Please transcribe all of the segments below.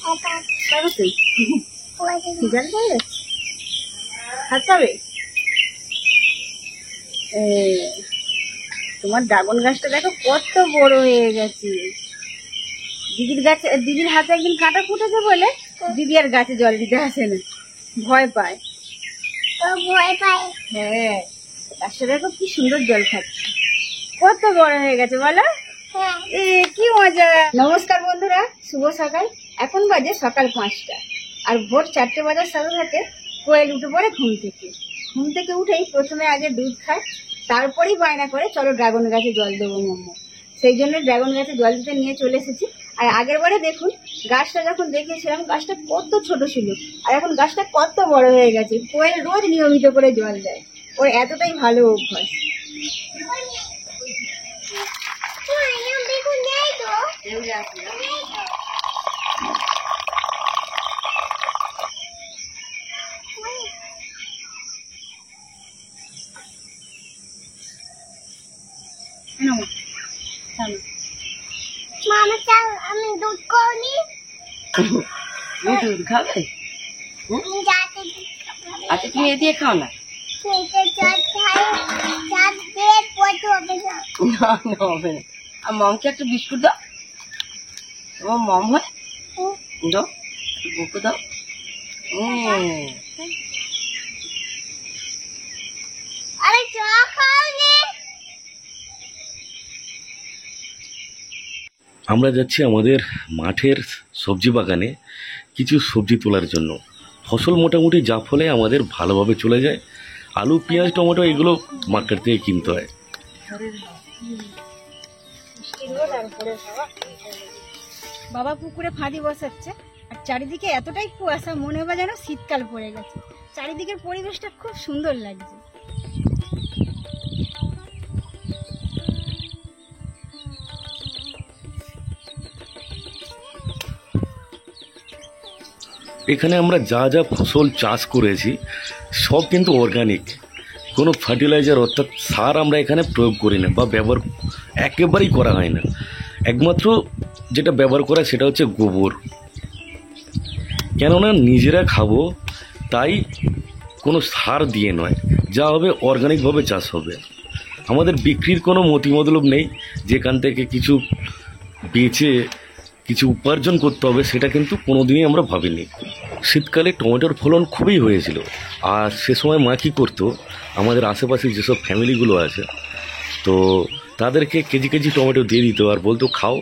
জল খাবে, হাত খাবে। তোমার ড্রাগন গাছটা দেখো কত বড় হয়ে গেছে। দিদির হাতে একদিন কাঁটা ফুটেছে বলে দিদি আর গাছে জল দিতে আসে না, ভয় পায়। হ্যাঁ, গাছটা দেখো কি সুন্দর জল খাচ্ছে, কত বড় হয়ে গেছে বলো। কি মজা। নমস্কার বন্ধুরা, শুভ সকাল। এখন বাজে সকাল 5টা, আর ভোর 4টে বাজার সাথে সাথে কোয়েল উঠে পড়ে ঘুম থেকে উঠেই প্রথমে আগে দুধ খায়, তারপরেই বায়না করে চলো ড্রাগন গাছে জল দেবো মাম্মা। সেই জন্য ড্রাগন গাছে জল দিতে নিয়ে চলে এসেছি। আর আগের বারে দেখুন গাছটা যখন দেখেছিলাম গাছটা কত ছোট ছিল, আর এখন গাছটা কত বড় হয়ে গেছে। কোয়েল রোজ নিয়মিত করে জল দেয়, ওর এতটাই ভালো অভ্যাস। আমি দুধ করি। দুধ খাবে? আচ্ছা তুমি এ দিয়ে খাও না। হবে না। আর মমকে একটা বিস্কুট দাও, তোমার মম হয় দাও, বুকু দাও। আরে চা খাওনি? আমরা যাচ্ছি আমাদের মাঠের সবজি বাগানে কিছু সবজি তোলার জন্য। ফসল মোটামুটি যা ফলে আমাদের ভালোভাবে চলে যায়। আলু, পেঁয়াজ, টমেটো এগুলো মার্কেট থেকে কিনতে হয়। বাবা পুকুরে ফাঁদি বসাচ্ছে, আর চারিদিকে এতটাই কুয়াশা, মনে হয় যেন শীতকাল পড়ে গেছে। চারিদিকের পরিবেশটা খুব সুন্দর লাগছে। এখানে আমরা যা যা ফসল চাষ করেছি সব কিন্তু অর্গানিক, কোনো ফার্টিলাইজার অর্থাৎ সার আমরা এখানে প্রয়োগ করি না বা ব্যবহার একেবারেই করা হয় না। একমাত্র যেটা ব্যবহার করা সেটা হচ্ছে গোবর, কেননা নিজেরা খাবো তাই কোনো সার দিয়ে নয়, যা হবে অর্গানিকভাবে চাষ হবে। আমাদের বিক্রির কোনো মতিমতলব নেই, যেখান থেকে কিছু বেচে কিছু উপার্জন করতে হবে সেটা কিন্তু কোনোদিনই আমরা ভাবিনি। শীতকালে টমেটোর ফলন খুবই হয়েছিল, আর সে সময় মা কী করতো, আমাদের আশেপাশে যেসব ফ্যামিলিগুলো আছে তো তাদেরকে কেজি কেজি টমেটো দিয়ে দিত আর বলতো খাও,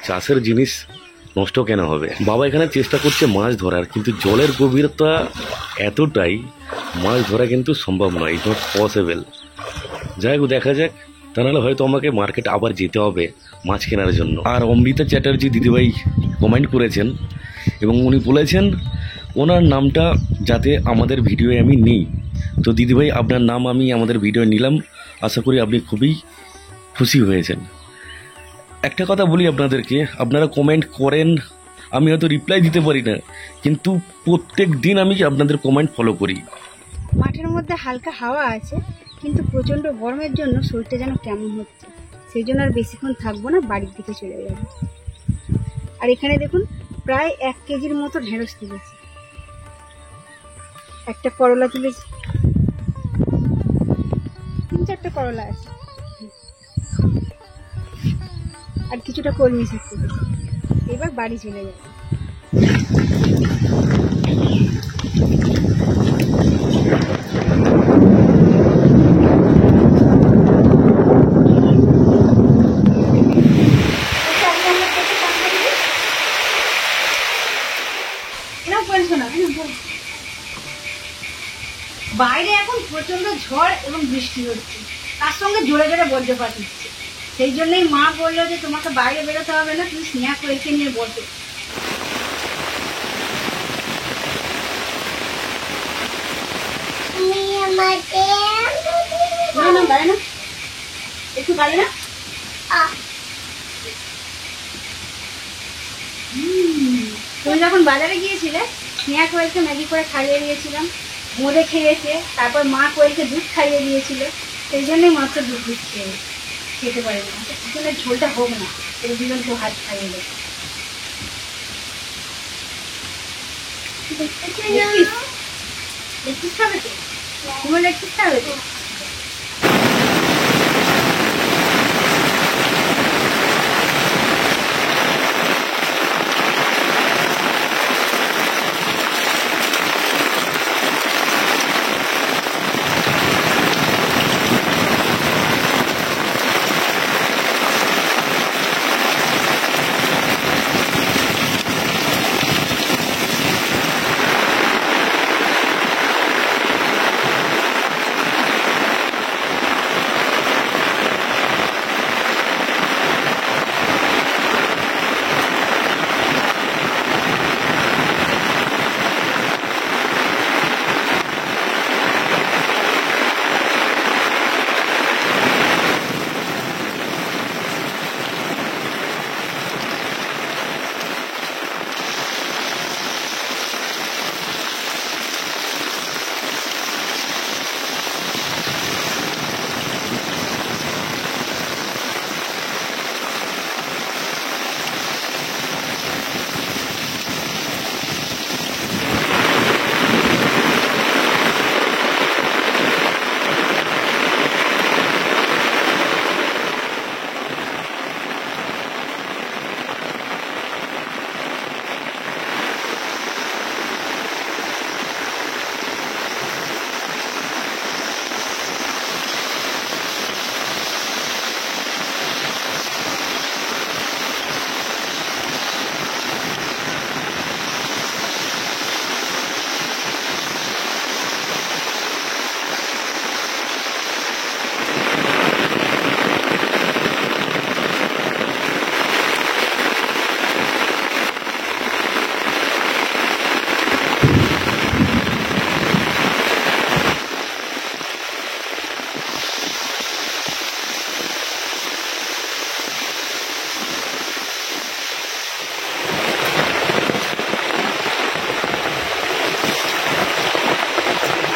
চাষের জিনিস নষ্ট কেন হবে। বাবা এখানে চেষ্টা করছে মাছ ধরার, কিন্তু জলের গভীরতা এতটাই মাছ ধরা কিন্তু সম্ভব নয়, ইট নট পসিবল। যাই হোক, দেখা যাক, তা নাহলে হয়তো আমাকে মার্কেট আবার যেতে হবে মাছ কেনার জন্য। আর অমৃতা চ্যাটার্জি দিদিভাই কমেন্ট করেছেন এবং উনি বলেছেন ওনার নামটা যাতে আমাদের ভিডিওয়ে আমি নিই। তো দিদিভাই, আপনার নাম আমি আমাদের ভিডিও নিলাম, আশা করি আপনি খুবই খুশি হয়েছেন। একটা কথা বলি আপনাদেরকে, আপনারা কমেন্ট করেন, আমি হয়তো রিপ্লাই দিতে পারি না, কিন্তু প্রত্যেক দিন আমি আপনাদের কমেন্ট ফলো করি। মাঠের মধ্যে হালকা হাওয়া আছে, কিন্তু প্রচণ্ড গরমের জন্য শরীরটা যেন কেমন হচ্ছে। সেই জন্য আর বেশিক্ষণ থাকবো না, বাড়ির দিকে চলে যাব। আর এখানে দেখুন প্রায় 1 কেজির মতো ঢেঁড়স তুলেছি, একটা করলা তুলেছি, 3-4টে করলা আছে, আর কিছুটা কলমি শাক তুলেছি। এবার বাড়ি চলে যাব। বাইরে এখন প্রচন্ড ঝড় এবং বৃষ্টি হচ্ছে, তার সঙ্গে জোরে জোরে বজ্রপাত হচ্ছে। সেই জন্যই মা বললো যে তোমাকে বাইরে বেরোতে হবে না, তুমি স্নেহা কোয়েলকে নিয়ে বসো। না, একটু গাড়ি না। তুমি যখন বাজারে গিয়েছিলে স্নেহা কোয়েলকে ম্যাগি করে খাইয়ে দিয়েছিলাম, বোঁদে খেয়েছে, তারপর মা কোয়েলকে দুধ খাইয়ে দিয়েছিল, সেই জন্যই মাত্র দুধ খেতে পারে না। চিকেনের ঝোলটা হোক না, এটা দুজনকে হাত খাইয়ে দেবে। লেগ পিস খাবে তো? তোমার লেগ পিস খাবে তো?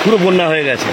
পুরো বন্যা হয়ে গেছে।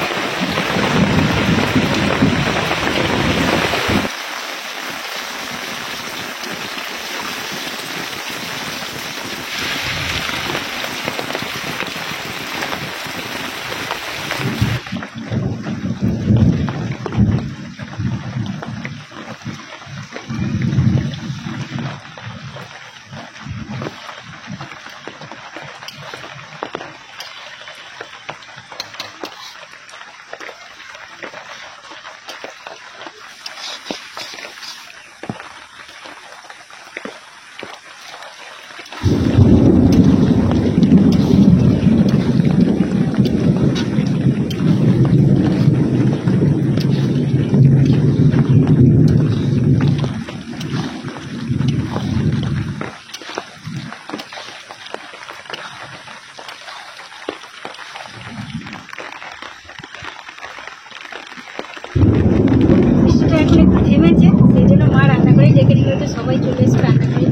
বৃষ্টিটা এখন একটু থেমেছে, সেই জন্য মা রান্না করেই ডেকে নিয়ে তো সবাই চলে এসে রান্না করে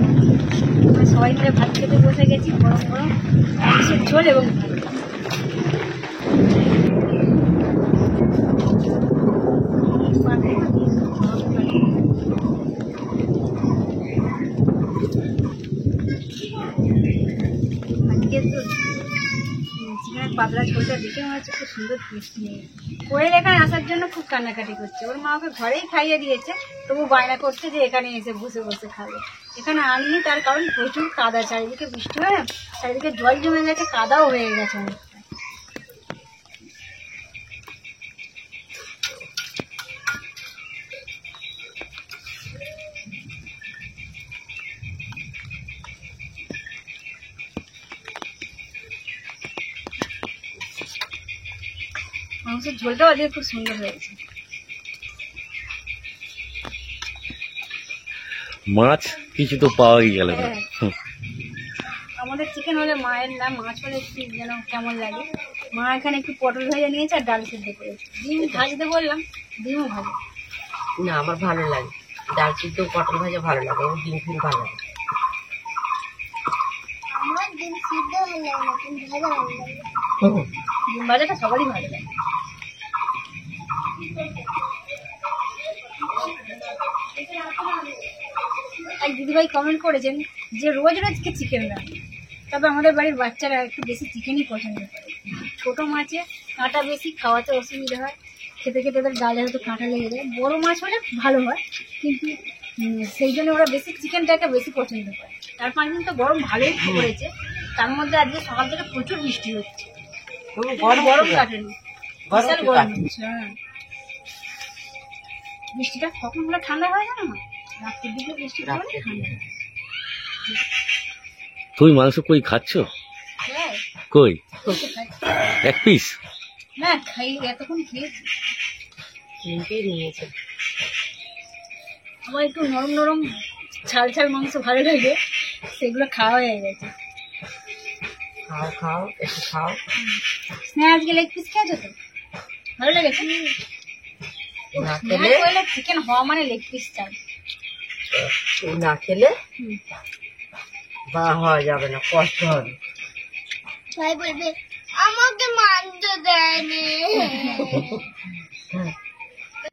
আমরা সবাই মিলে ভাত খেতে বসে গেছি। গরম গরম মাংসের ঝোল এবং আজকে তো চিকেনের পাতলা ঝোলটা দেখে মনে হচ্ছে খুব সুন্দর টেস্ট নেই। কোয়েল এখানে আসার জন্য খুব কান্নাকাটি করছে, ওর মা ওকে ঘরেই খাইয়ে দিয়েছে, তবু বায়না করছে যে এখানে এসে বসে বসে খাবে। এখানে আনলি তার কারণ প্রচুর কাদা, চারিদিকে বৃষ্টি হয়, চারিদিকে জল জমে গেছে, কাদাও হয়ে গেছে অনেকটা। মাংসের ঝোলটাও আজকে খুব সুন্দর হয়েছে। মাছ কিছু তো পাওয়াই গেল না। হ্যাঁ। আমাদের চিকেন হলে মায়ের না, মাছ হলে একটু যেন কেমন লাগে। মা এখানে একটু পটল ভেজে নিয়েছে আর ডাল সিদ্ধ করেছে। ডিম ভাজতে বললাম, ডিমও ভাজে না, আমার ভালো লাগে ডাল সিদ্ধ, পটল ভাজা ভালো লাগে, ও ডিম ফিম ভালো লাগে। আমার ডিম সিদ্ধ ভালো লাগে না, ডিম ভাজা ভালো লাগে। ডিম ভাজাটা সবারই ভালো লাগে। এক দিদিভাই কমেন্ট করেছেন যে রোজ রোজ কি চিকেন রান্না, তবে আমাদের বাড়ির বাচ্চারা একটু বেশি চিকেনই পছন্দ করে। ছোট মাছে কাঁটা বেশি, খাওয়াতে অসুবিধা হয়, খেতে খেতে ওদের গালে হয়তো কাঁটা লেগে যায়। বড় মাছ হলে ভালো হয়, কিন্তু সেই জন্য ওরা বেশি চিকেনটাকে বেশি পছন্দ করে। 4-5 দিন তো গরম ভালোই পড়েছে, তার মধ্যে আজকে সকাল থেকে প্রচুর বৃষ্টি হচ্ছে, গরম কাটেনি, বিশাল গরম হচ্ছে। হ্যাঁ, বৃষ্টিটা কখন হলে ঠান্ডা হয়ে যায় না, রাত্রের দিকে বৃষ্টিটা হলে ঠান্ডা হয়। তুমি মাংস কই খাচ্ছ? হ্যাঁ, কই বসে খাই। এক পিস? না খাই, এতক্ষণ খেয়েছি। কিনতেই নিয়েছে। আমার একটু নরম নরম ঝাল ঝাল মাংস ভালো লাগে, সেগুলো খাওয়া হয়ে গেছে। খাও খাও, একটু খাও। স্নেহা আজকে লেগ পিস খেয়েছো তো? ভালো লেগেছে? না খেলে চিকেন হওয়া মানে লেগ পিস চাই। না খেলে হুম। বা হওয়া যাবে না, কষ্ট হবে। সবাই বলবে আমাকে মানতে দেয়নি।